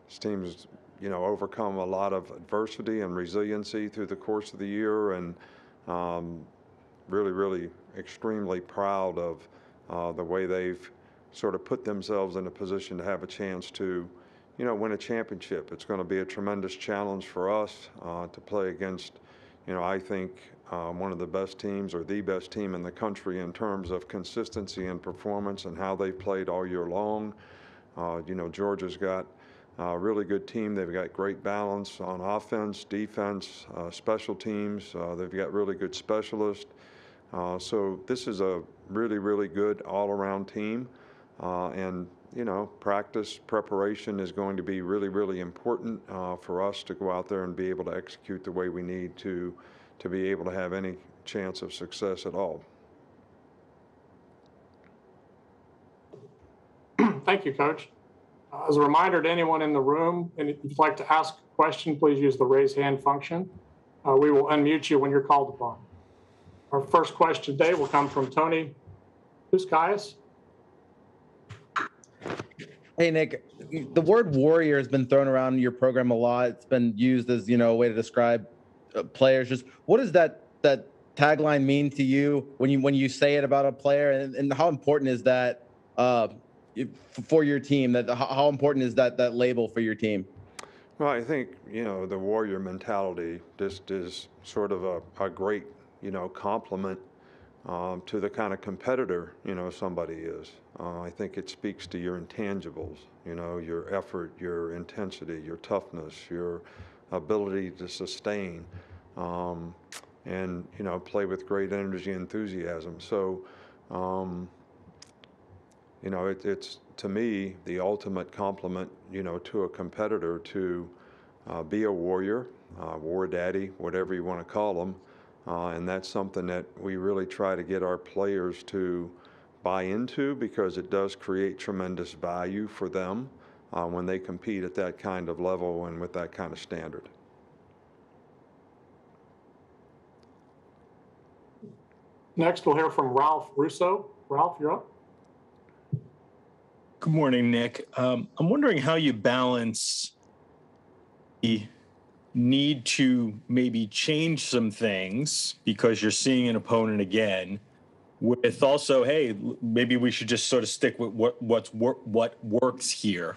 This team's, overcome a lot of adversity and resiliency through the course of the year, and really, really extremely proud of the way they've sort of put themselves in a position to have a chance to, win a championship. It's going to be a tremendous challenge for us to play against, I think one of the best teams or the best team in the country in terms of consistency and performance and how they've played all year long. Georgia's got a really good team. They've got great balance on offense, defense, special teams. They've got really good specialists. So this is a really, really good all-around team. And practice preparation is going to be really, really important for us to go out there and be able to execute the way we need to be able to have any chance of success at all. Thank you, Coach. As a reminder to anyone in the room, and if you'd like to ask a question, please use the raise hand function. We will unmute you when you're called upon. Our first question today will come from Tony Huskaias. Hey, Nick, the word warrior has been thrown around in your program a lot. It's been used as, a way to describe players. Just what does that tagline mean to you when you say it about a player, and how important is that for your team? How important is that label for your team? Well, I think, the warrior mentality just is sort of a great, compliment to the kind of competitor, somebody is. I think it speaks to your intangibles, your effort, your intensity, your toughness, your ability to sustain, and, play with great energy and enthusiasm. So, it's to me the ultimate compliment, to a competitor to be a warrior, war daddy, whatever you want to call them. And that's something that we really try to get our players to buy into, because it does create tremendous value for them when they compete at that kind of level and with that kind of standard. Next, we'll hear from Ralph Russo. Ralph, you're up. Good morning, Nick. I'm wondering how you balance the need to maybe change some things because you're seeing an opponent again, with also, hey, maybe we should just sort of stick with what works here.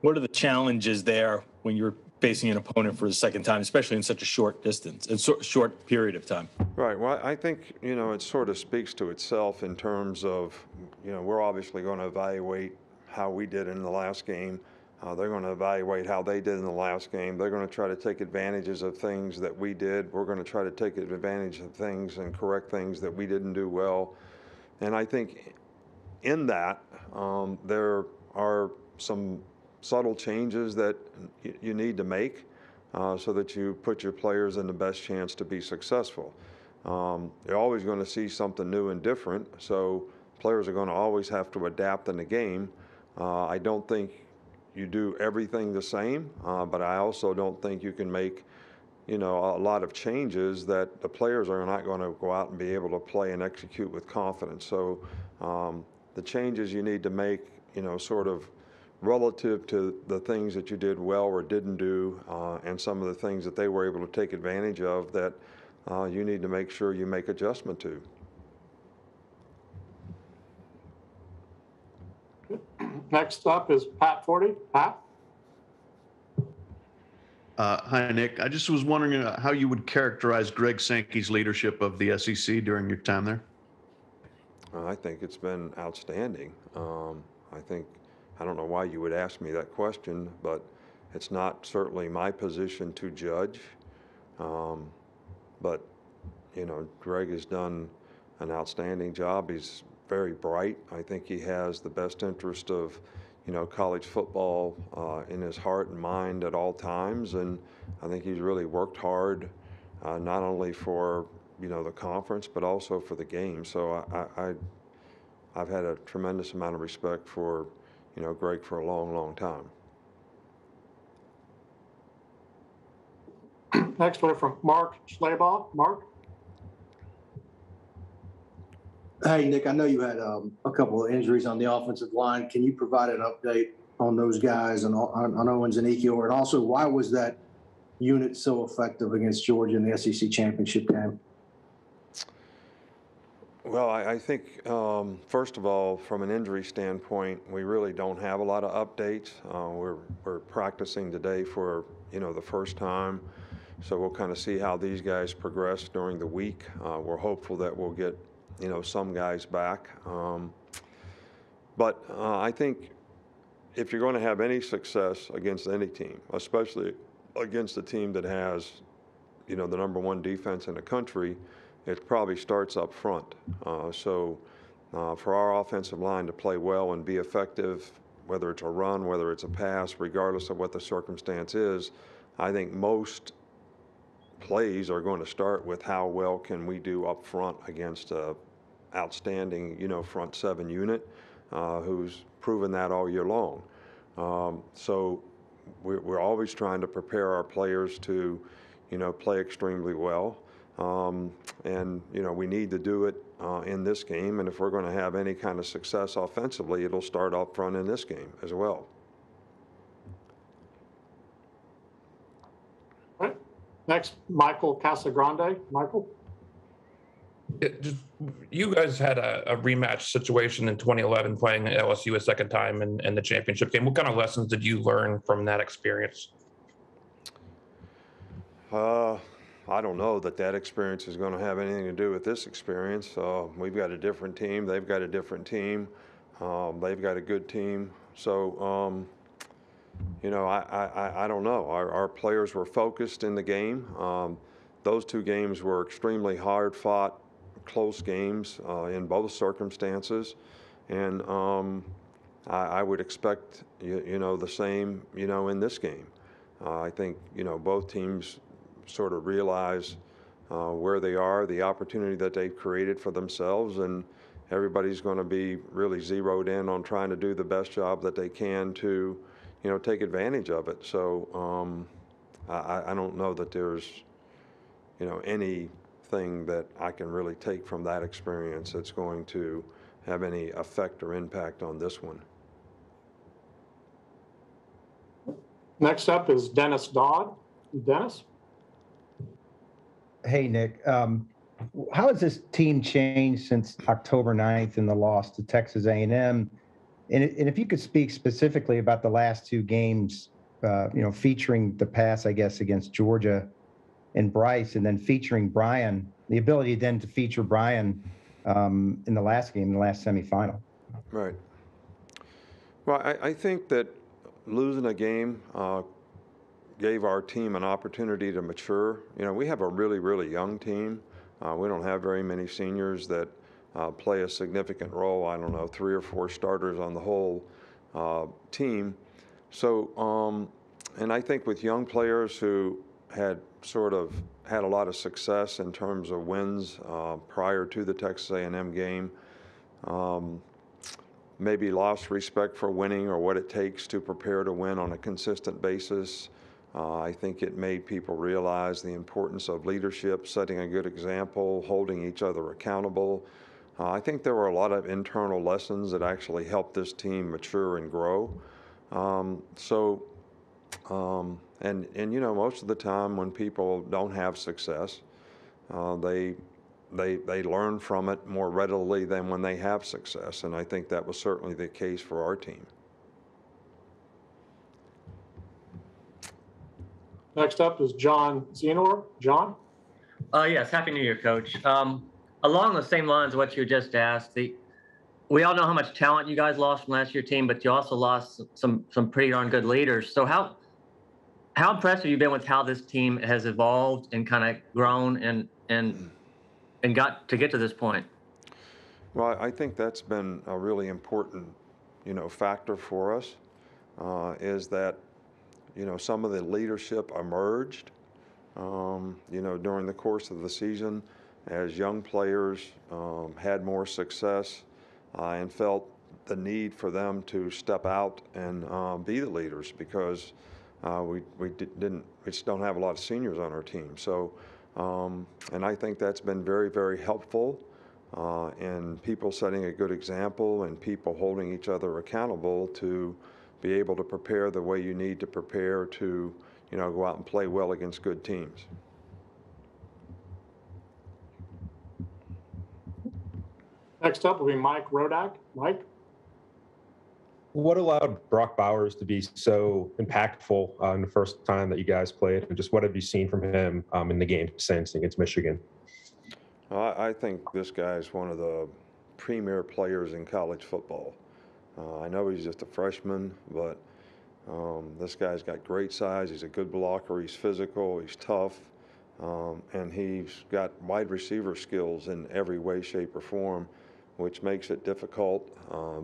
What are the challenges there when you're facing an opponent for the second time, especially in such a short distance, a short period of time? Right. Well, I think, it sort of speaks to itself in terms of, we're obviously going to evaluate how we did in the last game. They're going to evaluate how they did in the last game. They're going to try to take advantages of things that we did. We're going to try to take advantage of things and correct things that we didn't do well. And I think in that, there are some subtle changes that you need to make so that you put your players in the best chance to be successful. You're always going to see something new and different, so players are going to always have to adapt in the game. I don't think you do everything the same, but I also don't think you can make, a lot of changes that the players are not going to go out and be able to play and execute with confidence. So the changes you need to make, sort of relative to the things that you did well or didn't do, and some of the things that they were able to take advantage of that you need to make sure you make adjustment to. Next up is Pat Forty. Pat? Hi, Nick. I just was wondering how you would characterize Greg Sankey's leadership of the SEC during your time there. I think it's been outstanding. I don't know why you would ask me that question, but it's not certainly my position to judge. But, Greg has done an outstanding job. He's very bright. I think he has the best interest of, college football in his heart and mind at all times. And I think he's really worked hard, not only for, the conference, but also for the game. So I've had a tremendous amount of respect for, Greg for a long, long time. Next, we're from Mark Schleybaugh. Mark? Hey, Nick, I know you had a couple of injuries on the offensive line. Can you provide an update on those guys and on Owens and Ekiyor? And also, why was that unit so effective against Georgia in the SEC championship game? Well, I think, first of all, from an injury standpoint, we really don't have a lot of updates. We're practicing today for, the first time. So we'll kind of see how these guys progress during the week. We're hopeful that we'll get, some guys back. But I think if you're going to have any success against any team, especially against a team that has, the number one defense in the country, it probably starts up front. So for our offensive line to play well and be effective, whether it's a run, whether it's a pass, regardless of what the circumstance is, I think most plays are going to start with how well can we do up front against a outstanding, front seven unit who's proven that all year long. So we're always trying to prepare our players to, play extremely well. And, we need to do it in this game. And if we're going to have any kind of success offensively, it'll start up front in this game as well. All right. Next, Michael Casagrande. Michael? You guys had a rematch situation in 2011 playing LSU a second time in the championship game. What kind of lessons did you learn from that experience? I don't know that experience is going to have anything to do with this experience. We've got a different team. They've got a different team. They've got a good team. So, I don't know. Our players were focused in the game. Those two games were extremely hard-fought, close games in both circumstances. And I would expect, the same, in this game. I think, both teams sort of realize where they are, the opportunity that they've created for themselves, and everybody's going to be really zeroed in on trying to do the best job that they can to, take advantage of it. So I don't know that there's, anything that I can really take from that experience that's going to have any effect or impact on this one. Next up is Dennis Dodd. Dennis? Hey, Nick. How has this team changed since October 9th in the loss to Texas A&M? And if you could speak specifically about the last two games, featuring the pass, I guess, against Georgia and Bryce, and then featuring Brian, the ability then to feature Brian in the last game, the last semifinal. Right. Well, I think that losing a game gave our team an opportunity to mature. We have a really, really young team. We don't have very many seniors that play a significant role. I don't know, 3 or 4 starters on the whole team. So, and I think with young players who had sort of had a lot of success in terms of wins prior to the Texas A&M game, maybe lost respect for winning or what it takes to prepare to win on a consistent basis. I think it made people realize the importance of leadership, setting a good example, holding each other accountable. I think there were a lot of internal lessons that actually helped this team mature and grow. And most of the time when people don't have success, they learn from it more readily than when they have success. And I think that was certainly the case for our team. Next up is John Zenor. John? Yes, Happy New Year, Coach. Along the same lines of what you just asked, we all know how much talent you guys lost from last year's team, but you also lost some pretty darn good leaders. So how impressed have you been with how this team has evolved and kind of grown and got to get to this point? Well, I think that's been a really important, factor for us, is that, some of the leadership emerged, during the course of the season as young players had more success and felt the need for them to step out and be the leaders because we just don't have a lot of seniors on our team. So, and I think that's been very, very helpful in people setting a good example and people holding each other accountable to be able to prepare the way you need to prepare to, go out and play well against good teams. Next up will be Mike Rodak. Mike? What allowed Brock Bowers to be so impactful in the first time that you guys played? And just what have you seen from him in the game since against Michigan? I think this guy is one of the premier players in college football. I know he's just a freshman, but this guy's got great size. He's a good blocker. He's physical. He's tough. And he's got wide receiver skills in every way, shape, or form, which makes it difficult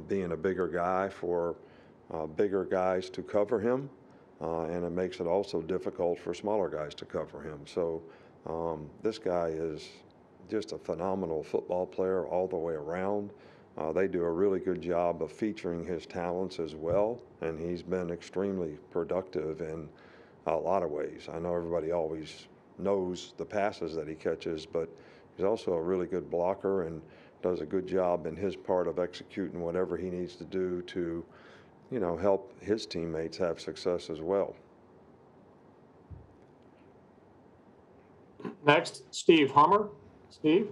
being a bigger guy for bigger guys to cover him. And it makes it also difficult for smaller guys to cover him. So this guy is just a phenomenal football player all the way around. They do a really good job of featuring his talents as well, and he's been extremely productive in a lot of ways. I know everybody always knows the passes that he catches, but he's also a really good blocker and does a good job in his part of executing whatever he needs to do to, help his teammates have success as well. Next, Steve Hummer. Steve?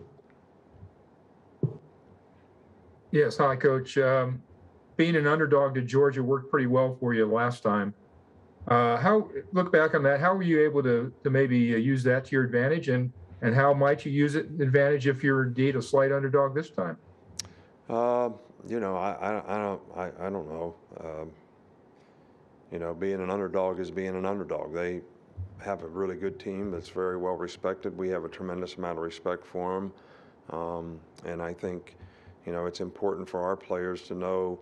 Yes, hi, Coach. Being an underdog to Georgia worked pretty well for you last time. Look back on that, how were you able to maybe use that to your advantage, and how might you use it advantage if you're indeed a slight underdog this time? I don't know. Being an underdog is being an underdog. They have a really good team that's very well respected. We have a tremendous amount of respect for them, and I think, it's important for our players to know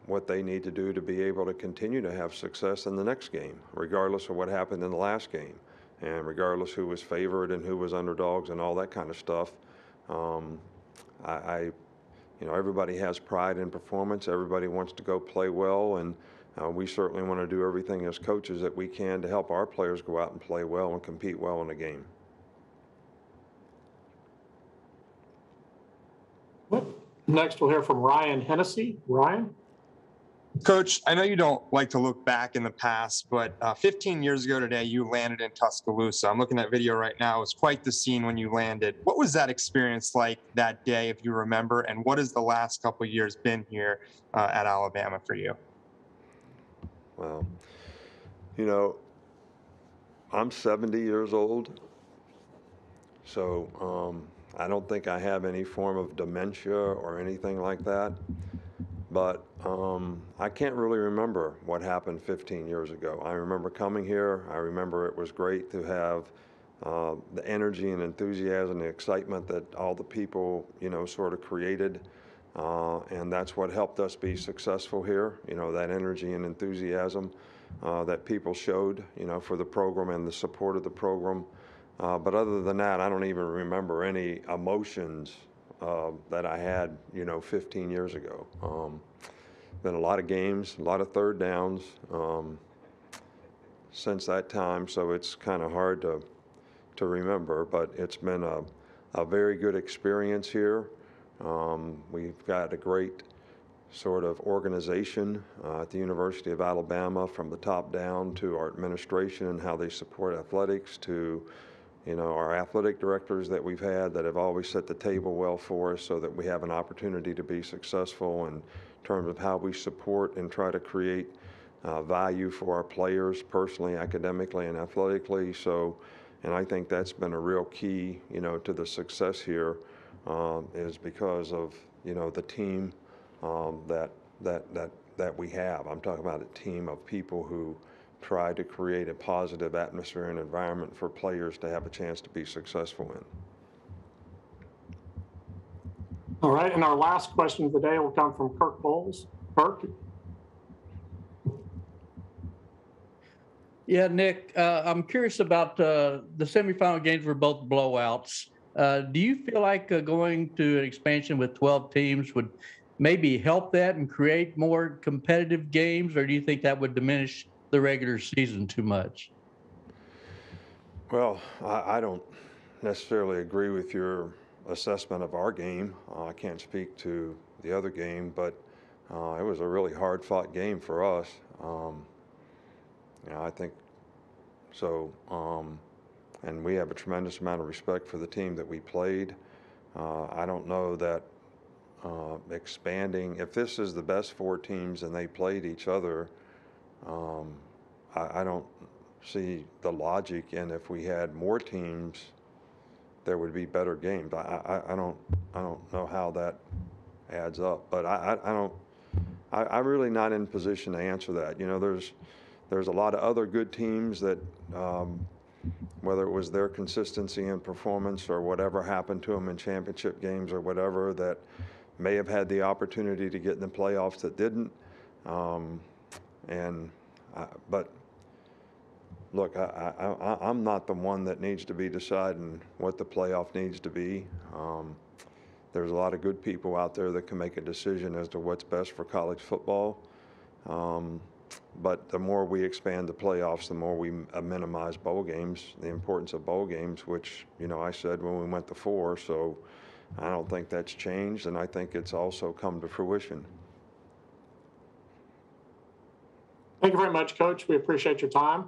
what they need to do to be able to continue to have success in the next game, regardless of what happened in the last game, and regardless who was favored and who was underdogs and all that kind of stuff. Everybody has pride in performance. Everybody wants to go play well, and we certainly want to do everything as coaches that we can to help our players go out and play well and compete well in the game. Next, we'll hear from Ryan Hennessy. Ryan? Coach, I know you don't like to look back in the past, but 15 years ago today, you landed in Tuscaloosa. I'm looking at video right now. It was quite the scene when you landed. What was that experience like that day, if you remember? And what has the last couple of years been here at Alabama for you? Well, I'm 70 years old, so I don't think I have any form of dementia or anything like that. But I can't really remember what happened 15 years ago. I remember coming here. I remember it was great to have the energy and enthusiasm, the excitement that all the people, sort of created. And that's what helped us be successful here, that energy and enthusiasm that people showed, for the program and the support of the program. But other than that, I don't even remember any emotions that I had, 15 years ago. Been a lot of games, a lot of third downs since that time, so it's kind of hard to remember, but it's been a very good experience here. We've got a great sort of organization at the University of Alabama, from the top down to our administration and how they support athletics, to our athletic directors that we've had that have always set the table well for us so that we have an opportunity to be successful in terms of how we support and try to create value for our players personally, academically, and athletically. So, and I think that's been a real key, to the success here, is because of, the team that we have. I'm talking about a team of people who try to create a positive atmosphere and environment for players to have a chance to be successful in. All right, and our last question of the day will come from Kirk Bowles. Kirk? Yeah, Nick, I'm curious about the semifinal games were both blowouts. Do you feel like going to an expansion with 12 teams would maybe help that and create more competitive games, or do you think that would diminish the regular season too much? Well, I don't necessarily agree with your assessment of our game. I can't speak to the other game, but It was a really hard-fought game for us. I think so. And we have a tremendous amount of respect for the team that we played. I don't know that expanding, if this is the best 4 teams and they played each other, I don't see the logic in if we had more teams, there would be better games. I don't know how that adds up, but I'm really not in position to answer that. There's a lot of other good teams that, whether it was their consistency in performance or whatever happened to them in championship games or whatever, that may have had the opportunity to get in the playoffs that didn't. But look, I'm not the one that needs to be deciding what the playoff needs to be. There's a lot of good people out there that can make a decision as to what's best for college football. But the more we expand the playoffs, the more we minimize bowl games, the importance of bowl games, which, I said when we went to 4. So I don't think that's changed, and I think it's also come to fruition. Thank you very much, Coach. We appreciate your time.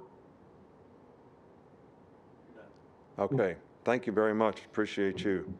Okay. Thank you very much. Appreciate you.